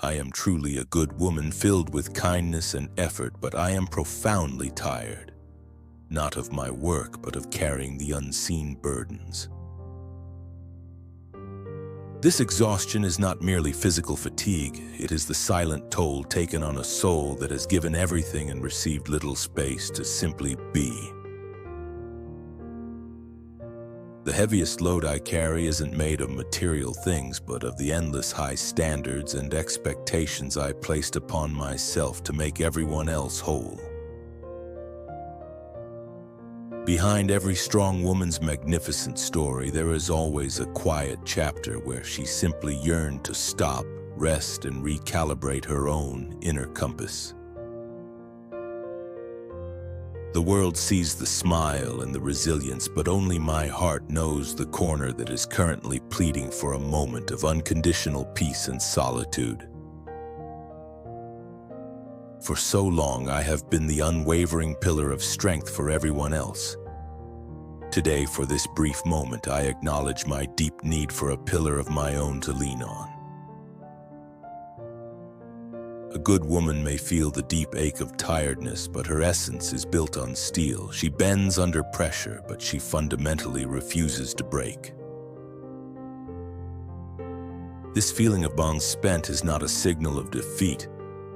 I am truly a good woman filled with kindness and effort, but I am profoundly tired, not of my work, but of carrying the unseen burdens. This exhaustion is not merely physical fatigue, it is the silent toll taken on a soul that has given everything and received little space to simply be. The heaviest load I carry isn't made of material things, but of the endless high standards and expectations I placed upon myself to make everyone else whole. Behind every strong woman's magnificent story, there is always a quiet chapter where she simply yearned to stop, rest, and recalibrate her own inner compass. The world sees the smile and the resilience, but only my heart knows the corner that is currently pleading for a moment of unconditional peace and solitude. For so long, I have been the unwavering pillar of strength for everyone else. Today, for this brief moment, I acknowledge my deep need for a pillar of my own to lean on. A good woman may feel the deep ache of tiredness, but her essence is built on steel. She bends under pressure, but she fundamentally refuses to break. This feeling of bond spent is not a signal of defeat.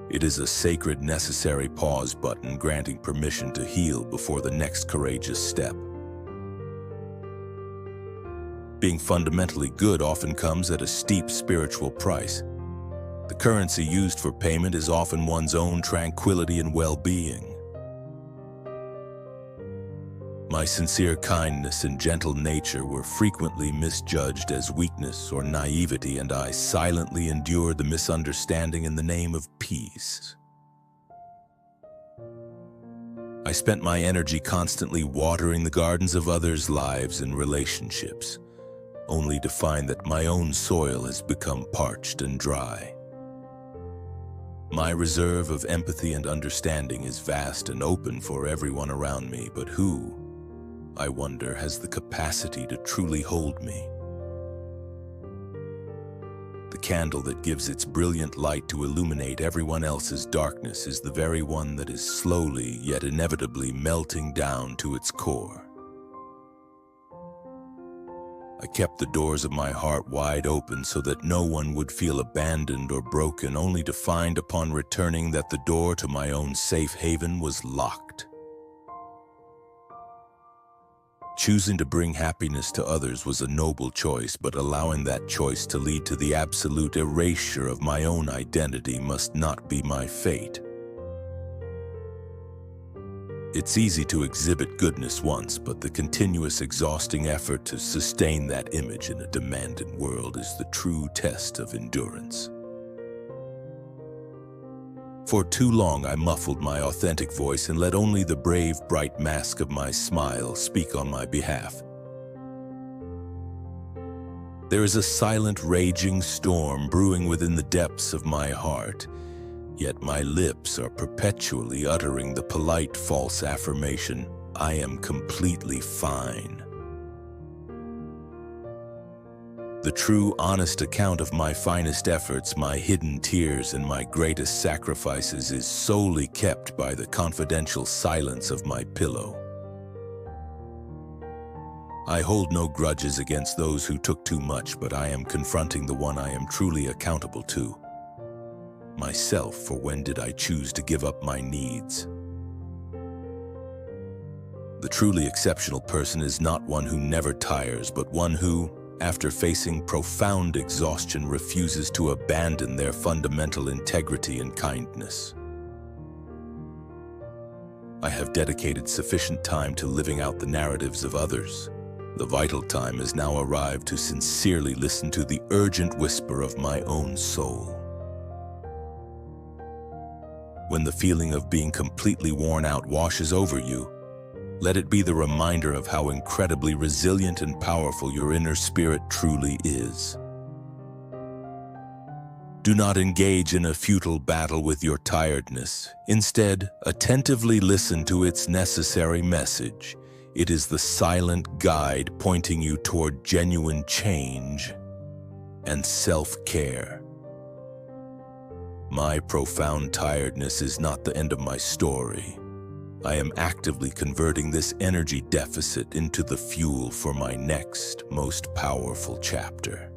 It is a sacred, necessary pause button granting permission to heal before the next courageous step. Being fundamentally good often comes at a steep spiritual price. The currency used for payment is often one's own tranquility and well-being. My sincere kindness and gentle nature were frequently misjudged as weakness or naivety, and I silently endured the misunderstanding in the name of peace. I spent my energy constantly watering the gardens of others' lives and relationships, only to find that my own soil has become parched and dry. My reserve of empathy and understanding is vast and open for everyone around me, but who, I wonder, has the capacity to truly hold me? The candle that gives its brilliant light to illuminate everyone else's darkness is the very one that is slowly yet inevitably melting down to its core. I kept the doors of my heart wide open so that no one would feel abandoned or broken, only to find upon returning that the door to my own safe haven was locked. Choosing to bring happiness to others was a noble choice, but allowing that choice to lead to the absolute erasure of my own identity must not be my fate. It's easy to exhibit goodness once, but the continuous exhausting effort to sustain that image in a demanding world is the true test of endurance. For too long, I muffled my authentic voice and let only the brave, bright mask of my smile speak on my behalf. There is a silent, raging storm brewing within the depths of my heart, yet my lips are perpetually uttering the polite, false affirmation, "I am completely fine." The true, honest account of my finest efforts, my hidden tears, and my greatest sacrifices is solely kept by the confidential silence of my pillow. I hold no grudges against those who took too much, but I am confronting the one I am truly accountable to. Myself, for when did I choose to give up my needs? The truly exceptional person is not one who never tires, but one who, after facing profound exhaustion, refuses to abandon their fundamental integrity and kindness. I have dedicated sufficient time to living out the narratives of others. The vital time has now arrived to sincerely listen to the urgent whisper of my own soul. When the feeling of being completely worn out washes over you, let it be the reminder of how incredibly resilient and powerful your inner spirit truly is. Do not engage in a futile battle with your tiredness. Instead, attentively listen to its necessary message. It is the silent guide pointing you toward genuine change and self-care. My profound tiredness is not the end of my story. I am actively converting this energy deficit into the fuel for my next, most powerful chapter.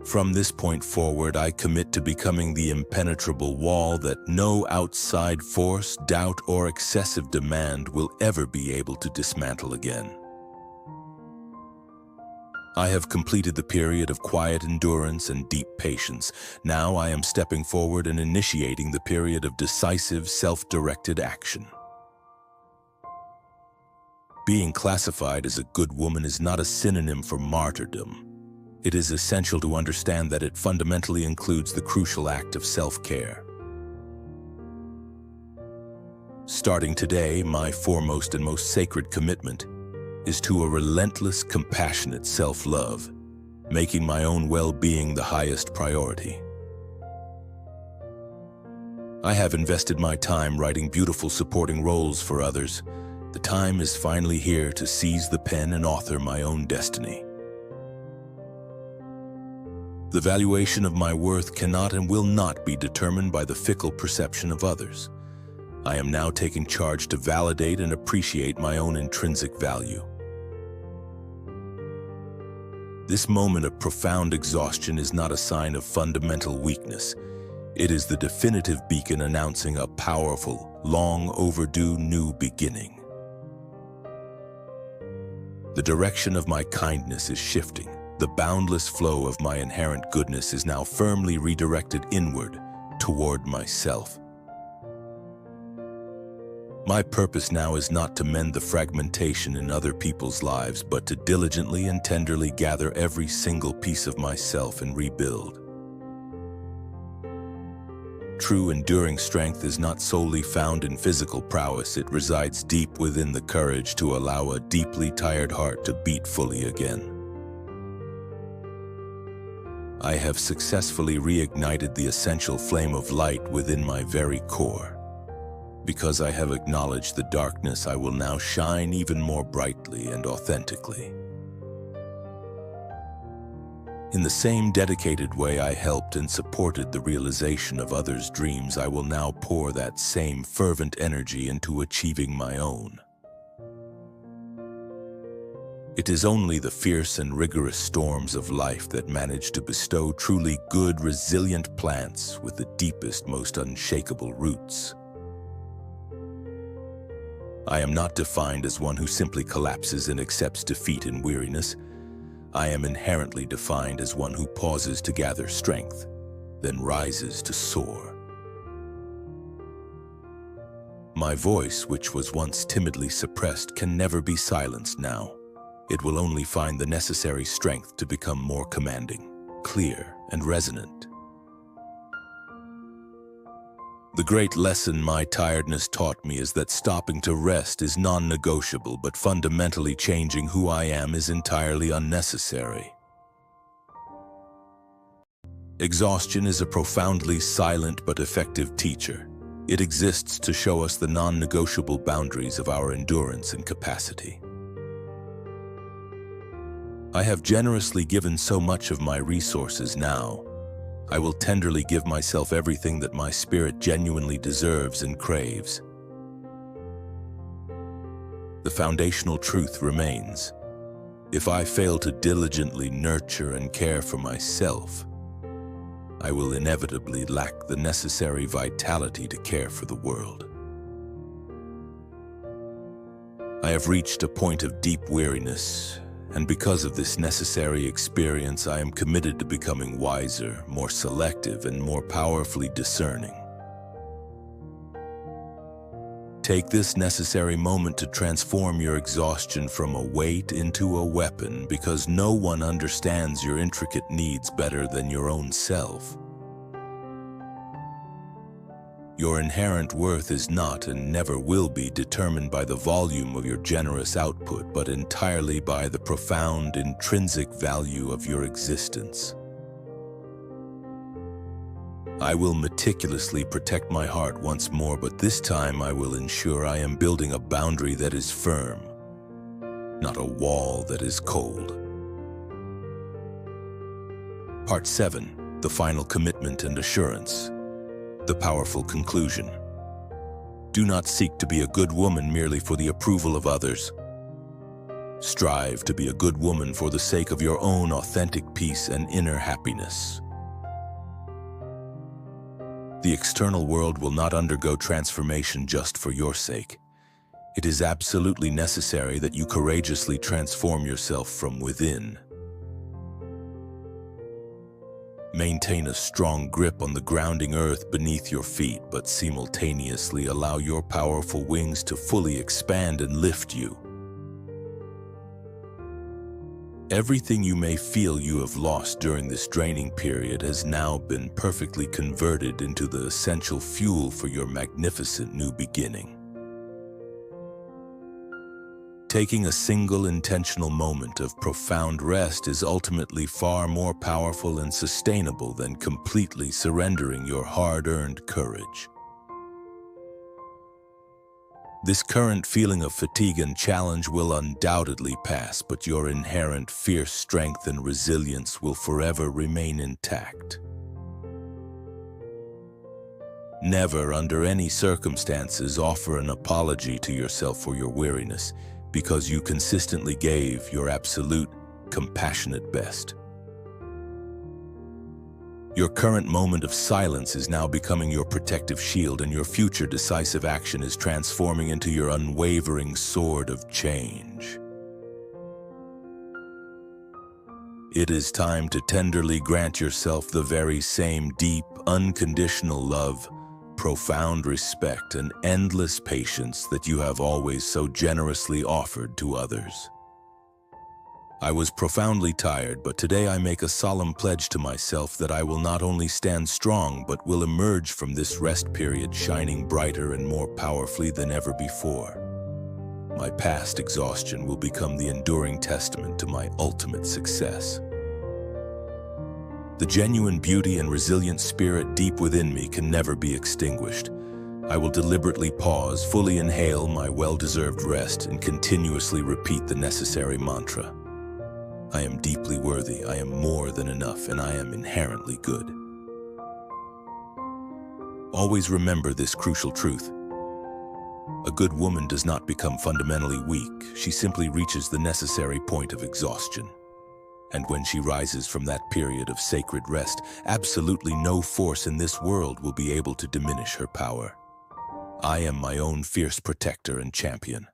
From this point forward, I commit to becoming the impenetrable wall that no outside force, doubt, or excessive demand will ever be able to dismantle again. I have completed the period of quiet endurance and deep patience. Now I am stepping forward and initiating the period of decisive, self-directed action. Being classified as a good woman is not a synonym for martyrdom. It is essential to understand that it fundamentally includes the crucial act of self-care. Starting today, my foremost and most sacred commitment is to a relentless, compassionate self-love, making my own well-being the highest priority. I have invested my time writing beautiful supporting roles for others. The time is finally here to seize the pen and author my own destiny. The valuation of my worth cannot and will not be determined by the fickle perception of others. I am now taking charge to validate and appreciate my own intrinsic value. This moment of profound exhaustion is not a sign of fundamental weakness. It is the definitive beacon announcing a powerful, long overdue new beginning. The direction of my kindness is shifting. The boundless flow of my inherent goodness is now firmly redirected inward toward myself. My purpose now is not to mend the fragmentation in other people's lives, but to diligently and tenderly gather every single piece of myself and rebuild. True enduring strength is not solely found in physical prowess. It resides deep within the courage to allow a deeply tired heart to beat fully again. I have successfully reignited the essential flame of light within my very core. Because I have acknowledged the darkness, I will now shine even more brightly and authentically. In the same dedicated way I helped and supported the realization of others' dreams, I will now pour that same fervent energy into achieving my own. It is only the fierce and rigorous storms of life that manage to bestow truly good, resilient plants with the deepest, most unshakable roots. I am not defined as one who simply collapses and accepts defeat and weariness. I am inherently defined as one who pauses to gather strength, then rises to soar. My voice, which was once timidly suppressed, can never be silenced now. It will only find the necessary strength to become more commanding, clear, and resonant. The great lesson my tiredness taught me is that stopping to rest is non-negotiable, but fundamentally changing who I am is entirely unnecessary. Exhaustion is a profoundly silent but effective teacher. It exists to show us the non-negotiable boundaries of our endurance and capacity. I have generously given so much of my resources now. I will tenderly give myself everything that my spirit genuinely deserves and craves. The foundational truth remains. If I fail to diligently nurture and care for myself, I will inevitably lack the necessary vitality to care for the world. I have reached a point of deep weariness, and because of this necessary experience, I am committed to becoming wiser, more selective, and more powerfully discerning. Take this necessary moment to transform your exhaustion from a weight into a weapon, because no one understands your intricate needs better than your own self. Your inherent worth is not and never will be determined by the volume of your generous output, but entirely by the profound intrinsic value of your existence. I will meticulously protect my heart once more, but this time I will ensure I am building a boundary that is firm, not a wall that is cold. Part 7. The final commitment and assurance. The powerful conclusion. Do not seek to be a good woman merely for the approval of others. Strive to be a good woman for the sake of your own authentic peace and inner happiness. The external world will not undergo transformation just for your sake. It is absolutely necessary that you courageously transform yourself from within. Maintain a strong grip on the grounding earth beneath your feet, but simultaneously allow your powerful wings to fully expand and lift you. Everything you may feel you have lost during this draining period has now been perfectly converted into the essential fuel for your magnificent new beginning. Taking a single intentional moment of profound rest is ultimately far more powerful and sustainable than completely surrendering your hard-earned courage. This current feeling of fatigue and challenge will undoubtedly pass, but your inherent fierce strength and resilience will forever remain intact. Never, under any circumstances, offer an apology to yourself for your weariness, because you consistently gave your absolute, compassionate best. Your current moment of silence is now becoming your protective shield, and your future decisive action is transforming into your unwavering sword of change. It is time to tenderly grant yourself the very same deep, unconditional love, profound respect, and endless patience that you have always so generously offered to others. I was profoundly tired, but today I make a solemn pledge to myself that I will not only stand strong, but will emerge from this rest period shining brighter and more powerfully than ever before. My past exhaustion will become the enduring testament to my ultimate success. The genuine beauty and resilient spirit deep within me can never be extinguished. I will deliberately pause, fully inhale my well-deserved rest, and continuously repeat the necessary mantra. I am deeply worthy, I am more than enough, and I am inherently good. Always remember this crucial truth. A good woman does not become fundamentally weak, she simply reaches the necessary point of exhaustion. And when she rises from that period of sacred rest, absolutely no force in this world will be able to diminish her power. I am my own fierce protector and champion.